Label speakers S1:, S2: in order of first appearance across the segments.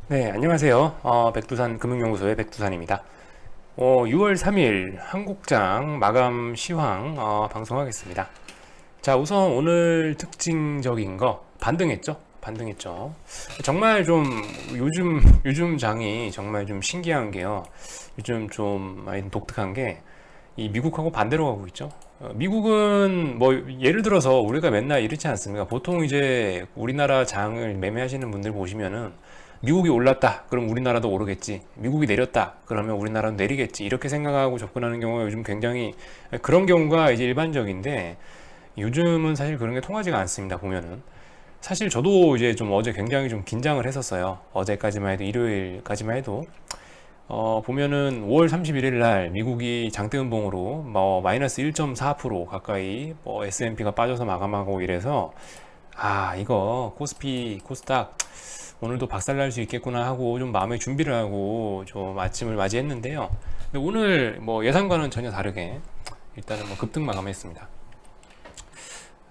S1: 네, 안녕하세요. 백두산 금융연구소의 백두산입니다. 6월 3일 한국장 마감 시황 방송하겠습니다. 자, 우선 오늘 특징적인 거 반등했죠? 반등했죠. 정말 좀 요즘 장이 정말 좀 신기한 게요. 요즘 좀 많이 독특한 게 이 미국하고 반대로 가고 있죠. 미국은 뭐 예를 들어서 우리가 맨날 이렇지 않습니까? 보통 이제 우리나라 장을 매매하시는 분들 보시면은 미국이 올랐다. 그럼 우리나라도 오르겠지. 미국이 내렸다. 그러면 우리나라도 내리겠지. 이렇게 생각하고 접근하는 경우가 요즘 굉장히 그런 경우가 이제 일반적인데 요즘은 사실 그런 게 통하지가 않습니다. 보면은. 사실 저도 이제 좀 어제 굉장히 좀 긴장을 했었어요. 어제까지만 해도 일요일까지만 해도 보면은 5월 31일 날 미국이 장대음봉으로 뭐 마이너스 1.4% 가까이 뭐 S&P가 빠져서 마감하고 이래서 아 이거 코스피 코스닥 오늘도 박살날 수 있겠구나 하고 좀 마음의 준비를 하고 좀 아침을 맞이했는데요. 근데 오늘 뭐 예상과는 전혀 다르게 일단은 뭐 급등 마감했습니다.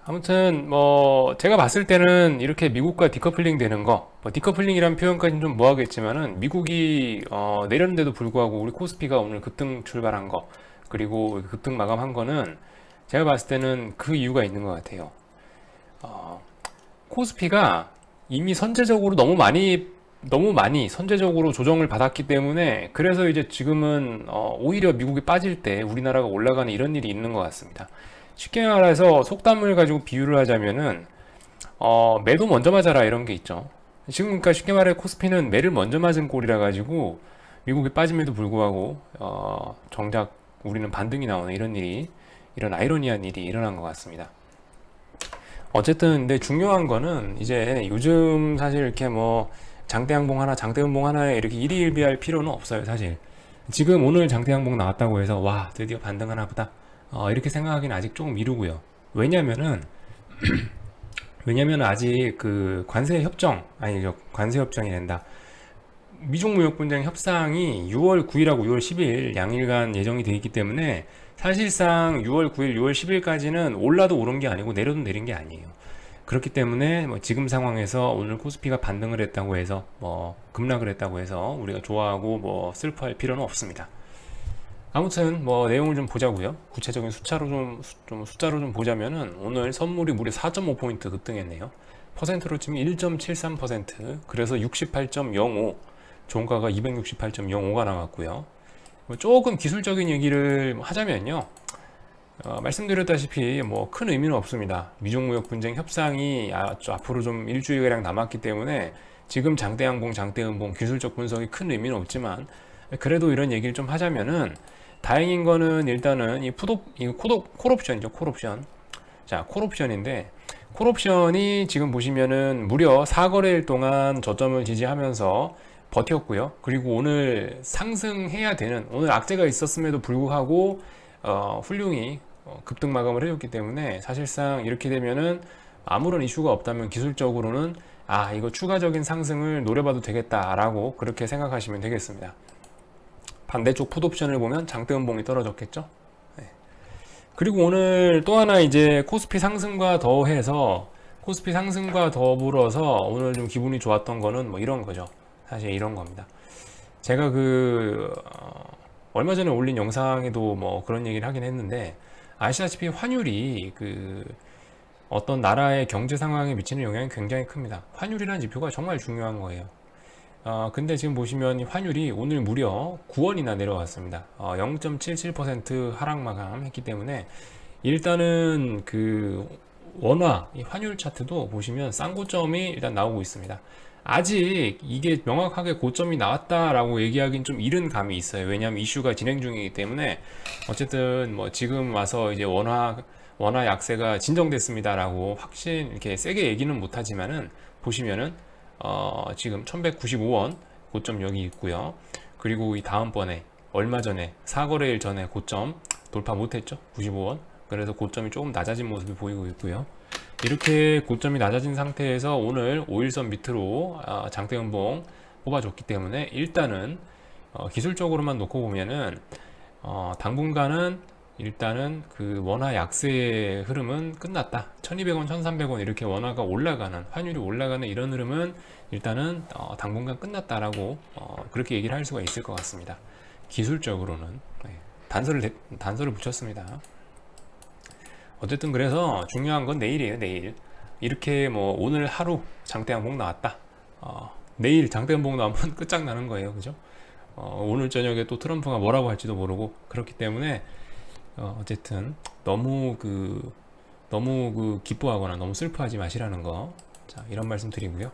S1: 아무튼 뭐 제가 봤을 때는 이렇게 미국과 디커플링 되는 거, 뭐 디커플링이라는 표현까지는 좀 뭐하겠지만은 미국이 내렸는데도 불구하고 우리 코스피가 오늘 급등 출발한 거, 그리고 급등 마감한 거는 제가 봤을 때는 그 이유가 있는 것 같아요. 코스피가 이미 선제적으로 너무 많이 선제적으로 조정을 받았기 때문에 그래서 이제 지금은 오히려 미국이 빠질 때 우리나라가 올라가는 이런 일이 있는 것 같습니다. 쉽게 말해서 속담을 가지고 비유를 하자면은 매도 먼저 맞아라 이런 게 있죠. 지금 그러니까 쉽게 말해 코스피는 매를 먼저 맞은 꼴이라 가지고 미국이 빠짐에도 불구하고 정작 우리는 반등이 나오는 이런 아이러니한 일이 일어난 것 같습니다. 어쨌든 근데 중요한 거는 이제 요즘 사실 이렇게 뭐 장대양봉 하나 장대음봉 하나에 이렇게 일희일비할 필요는 없어요 사실. 지금 오늘 장대양봉 나왔다고 해서 와 드디어 반등하나 보다 이렇게 생각하기는 아직 조금 이르고요. 왜냐면은 아직 그 관세 협정 아니죠, 관세 협정이 된다, 미중 무역 분쟁 협상이 6월 9일하고 6월 10일 양일간 예정이 되어 있기 때문에 사실상 6월 9일, 6월 10일까지는 올라도 오른 게 아니고 내려도 내린 게 아니에요. 그렇기 때문에 뭐 지금 상황에서 오늘 코스피가 반등을 했다고 해서 뭐 급락을 했다고 해서 우리가 좋아하고 뭐 슬퍼할 필요는 없습니다. 아무튼 뭐 내용을 좀 보자고요. 구체적인 숫자로 좀 보자면은 오늘 선물이 무려 4.5포인트 급등했네요. 퍼센트로 치면 1.73%, 그래서 68.05, 종가가 268.05가 나왔고요. 뭐 조금 기술적인 얘기를 하자면요. 말씀드렸다시피 뭐 큰 의미는 없습니다. 미중무역 분쟁 협상이 앞으로 좀 일주일가량 남았기 때문에 지금 장대양봉, 장대음봉 기술적 분석이 큰 의미는 없지만 그래도 이런 얘기를 좀 하자면은 다행인 거는 일단은 콜옵션이죠, 콜옵션. 자, 콜옵션인데 콜옵션이 지금 보시면은 무려 4거래일 동안 저점을 지지하면서 버텼고요. 그리고 오늘 상승해야 되는, 오늘 악재가 있었음에도 불구하고 훌륭히 급등 마감을 해줬기 때문에 사실상 이렇게 되면은 아무런 이슈가 없다면 기술적으로는 아 이거 추가적인 상승을 노려봐도 되겠다라고 그렇게 생각하시면 되겠습니다. 반대쪽 풋옵션을 보면 장대음봉이 떨어졌겠죠. 네. 그리고 오늘 또 하나 이제 코스피 상승과 더불어서 오늘 좀 기분이 좋았던 거는 뭐 이런 거죠. 사실 이런 겁니다. 제가 얼마 전에 올린 영상에도 뭐 그런 얘기를 하긴 했는데 아시다시피 환율이 어떤 나라의 경제 상황에 미치는 영향이 굉장히 큽니다. 환율이라는 지표가 정말 중요한 거예요. 근데 지금 보시면 이 환율이 오늘 무려 9원이나 내려왔습니다. 0.77% 하락 마감했기 때문에 일단은 원화 이 환율 차트도 보시면 쌍고점이 일단 나오고 있습니다. 아직 이게 명확하게 고점이 나왔다라고 얘기하기는 좀 이른 감이 있어요. 왜냐하면 이슈가 진행 중이기 때문에 어쨌든 뭐 지금 와서 이제 원화 약세가 진정됐습니다라고 확신 이렇게 세게 얘기는 못하지만은 보시면은 지금 1195원 고점 여기 있고요. 그리고 이 다음번에 얼마 전에 4거래일 전에 고점 돌파 못했죠, 95원. 그래서 고점이 조금 낮아진 모습이 보이고 있고요. 이렇게 고점이 낮아진 상태에서 오늘 5일선 밑으로 장대음봉 뽑아줬기 때문에 일단은 기술적으로만 놓고 보면은 당분간은 일단은 그 원화 약세의 흐름은 끝났다. 1200원, 1300원 이렇게 원화가 올라가는, 환율이 올라가는 이런 흐름은 일단은 당분간 끝났다라고 그렇게 얘기를 할 수가 있을 것 같습니다. 기술적으로는 단서를 붙였습니다. 어쨌든 그래서 중요한 건 내일이에요. 내일 이렇게 뭐 오늘 하루 장대 항복 나왔다. 내일 장대 항복 나오면 끝장나는 거예요. 그죠? 오늘 저녁에 또 트럼프가 뭐라고 할지도 모르고 그렇기 때문에 어쨌든 너무 기뻐하거나 너무 슬퍼하지 마시라는 거. 자, 이런 말씀 드리고요.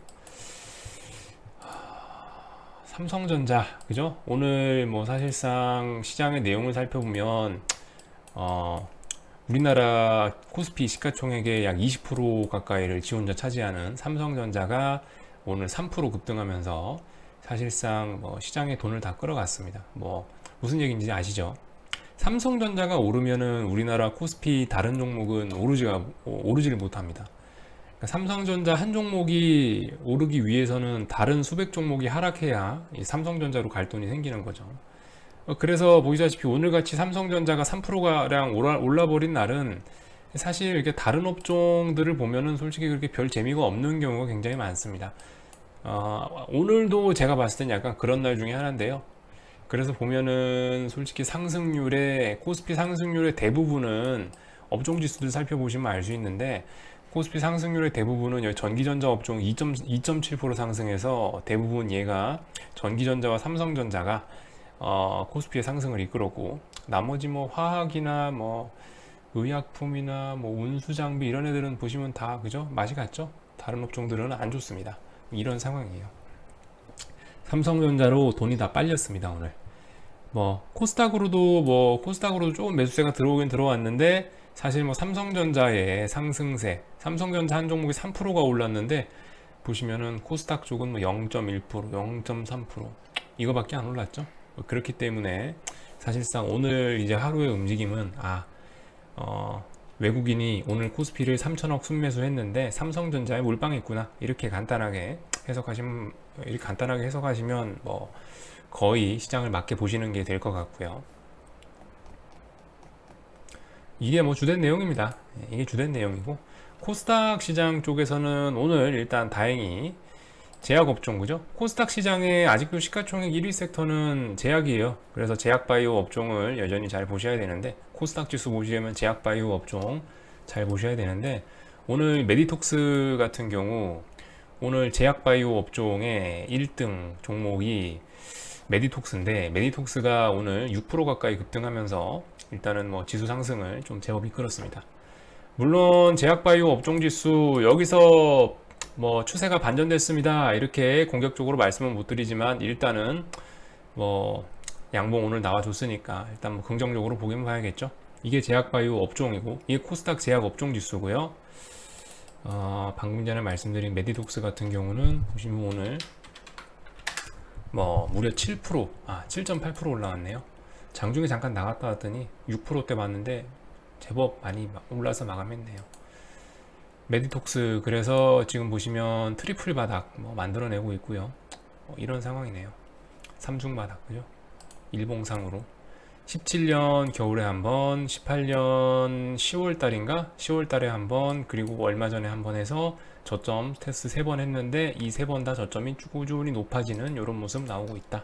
S1: 삼성전자, 그죠? 오늘 뭐 사실상 시장의 내용을 살펴보면 우리나라 코스피 시가총액의 약 20% 가까이를 지 혼자 차지하는 삼성전자가 오늘 3% 급등하면서 사실상 뭐 시장의 돈을 다 끌어갔습니다. 뭐 무슨 얘기인지 아시죠? 삼성전자가 오르면은 우리나라 코스피 다른 종목은 오르지를 못합니다. 그러니까 삼성전자 한 종목이 오르기 위해서는 다른 수백 종목이 하락해야 이 삼성전자로 갈 돈이 생기는 거죠. 그래서 보시다시피 오늘같이 삼성전자가 3%가량 올라버린 날은 사실 이렇게 다른 업종들을 보면은 솔직히 그렇게 별 재미가 없는 경우가 굉장히 많습니다. 오늘도 제가 봤을 땐 약간 그런 날 중에 하나인데요. 그래서 보면은 솔직히 코스피 상승률의 대부분은 업종 지수들 살펴보시면 알 수 있는데, 코스피 상승률의 대부분은 여기 전기전자 업종 2.7% 상승해서 대부분 얘가 전기전자와 삼성전자가 코스피의 상승을 이끌었고, 나머지 뭐 화학이나 뭐 의약품이나 뭐 운수장비 이런 애들은 보시면 다 그죠? 맛이 갔죠? 다른 업종들은 안 좋습니다. 이런 상황이에요. 삼성전자로 돈이 다 빨렸습니다. 오늘 뭐 코스닥으로도 조금 매수세가 들어오긴 들어왔는데, 사실 뭐 삼성전자의 상승세, 삼성전자 한 종목이 3%가 올랐는데 보시면은 코스닥 쪽은 뭐 0.1%, 0.3% 이거밖에 안 올랐죠. 그렇기 때문에 사실상 오늘 이제 하루의 움직임은 외국인이 오늘 코스피를 3천억 순매수했는데 삼성전자에 몰빵했구나, 이렇게 간단하게 해석하시면 뭐 거의 시장을 맞게 보시는 게 될 것 같고요. 이게 뭐 주된 내용입니다. 이게 주된 내용이고, 코스닥 시장 쪽에서는 오늘 일단 다행히 제약업종, 그죠? 코스닥 시장에 아직도 시가총액 1위 섹터는 제약이에요. 그래서 제약바이오 업종을 여전히 잘 보셔야 되는데, 코스닥 지수 보시려면 제약바이오 업종 잘 보셔야 되는데, 오늘 메디톡스 같은 경우 오늘 제약바이오 업종의 1등 종목이 메디톡스인데, 메디톡스가 오늘 6% 가까이 급등하면서 일단은 뭐 지수 상승을 좀 제법 이끌었습니다. 물론 제약바이오 업종 지수 여기서 뭐 추세가 반전됐습니다, 이렇게 공격적으로 말씀은 못 드리지만, 일단은 뭐 양봉 오늘 나와줬으니까 일단 뭐 긍정적으로 보긴 봐야겠죠. 이게 제약바이오 업종이고, 이게 코스닥 제약 업종 지수고요. 방금 전에 말씀드린 메디톡스 같은 경우는 보시면 오늘 뭐 무려 7.8% 올라왔네요. 장중에 잠깐 나갔다 왔더니 6%대 봤는데 제법 많이 올라서 마감했네요. 메디톡스 그래서 지금 보시면 트리플 바닥 뭐 만들어내고 있고요. 이런 상황이네요. 삼중 바닥, 그죠? 일봉상으로 17년 겨울에 한번, 18년 10월달인가? 10월달에 한번, 그리고 얼마 전에 한번 해서 저점 테스트 3번 했는데, 이 3번 다 저점이 꾸준히 높아지는 이런 모습 나오고 있다.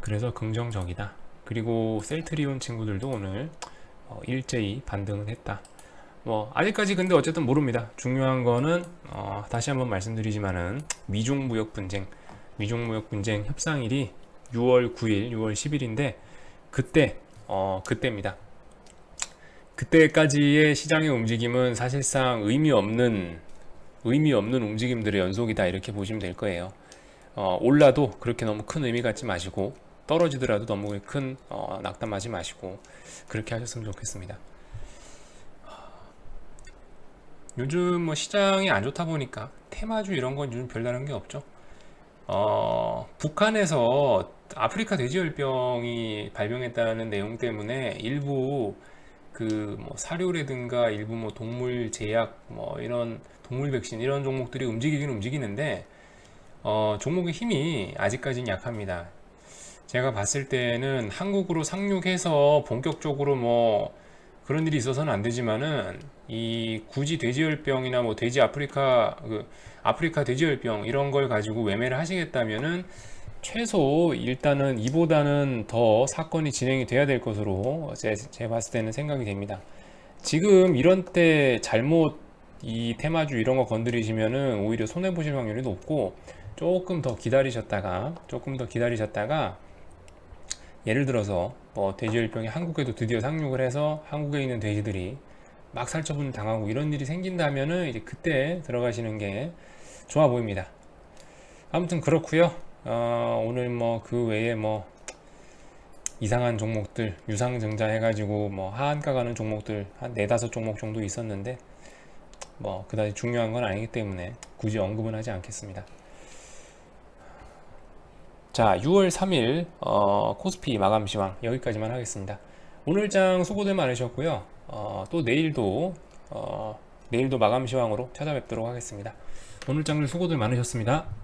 S1: 그래서 긍정적이다. 그리고 셀트리온 친구들도 오늘 일제히 반등을 했다. 뭐 아직까지 근데 어쨌든 모릅니다. 중요한 거는 다시 한번 말씀드리지만은 미중 무역 분쟁 협상일이 6월 9일, 6월 10일인데 그때입니다. 그때까지의 시장의 움직임은 사실상 의미 없는 움직임들의 연속이다, 이렇게 보시면 될 거예요. 올라도 그렇게 너무 큰 의미 갖지 마시고, 떨어지더라도 너무 큰 낙담하지 마시고, 그렇게 하셨으면 좋겠습니다. 요즘 뭐 시장이 안 좋다 보니까 테마주 이런 건 요즘 별다른 게 없죠. 북한에서 아프리카 돼지열병이 발병했다는 내용 때문에 일부 뭐 사료라든가 일부 뭐 동물 제약, 뭐 이런 동물 백신 이런 종목들이 움직이긴 움직이는데 종목의 힘이 아직까지는 약합니다. 제가 봤을 때는 한국으로 상륙해서 본격적으로 뭐 그런 일이 있어서는 안 되지만은 이 굳이 돼지열병이나 뭐 돼지 아프리카 아프리카 돼지열병 이런 걸 가지고 외매를 하시겠다면은 최소 일단은 이보다는 더 사건이 진행이 돼야 될 것으로 제 봤을 때는 생각이 됩니다. 지금 이런 때 잘못 이 테마주 이런 거 건드리시면은 오히려 손해 보실 확률이 높고 조금 더 기다리셨다가 예를 들어서 뭐 돼지열병이 한국에도 드디어 상륙을 해서 한국에 있는 돼지들이 막 살처분 당하고 이런 일이 생긴다면은 이제 그때 들어가시는 게 좋아 보입니다. 아무튼 그렇고요. 오늘 뭐 그 외에 뭐 이상한 종목들 유상증자 해가지고 뭐 하한가 가는 종목들 한 네다섯 종목 정도 있었는데 뭐 그다지 중요한 건 아니기 때문에 굳이 언급은 하지 않겠습니다. 자, 6월 3일 코스피 마감 시황 여기까지만 하겠습니다. 오늘 장 수고들 많으셨고요. 또 내일도 마감 시황으로 찾아뵙도록 하겠습니다. 오늘 장들 수고들 많으셨습니다.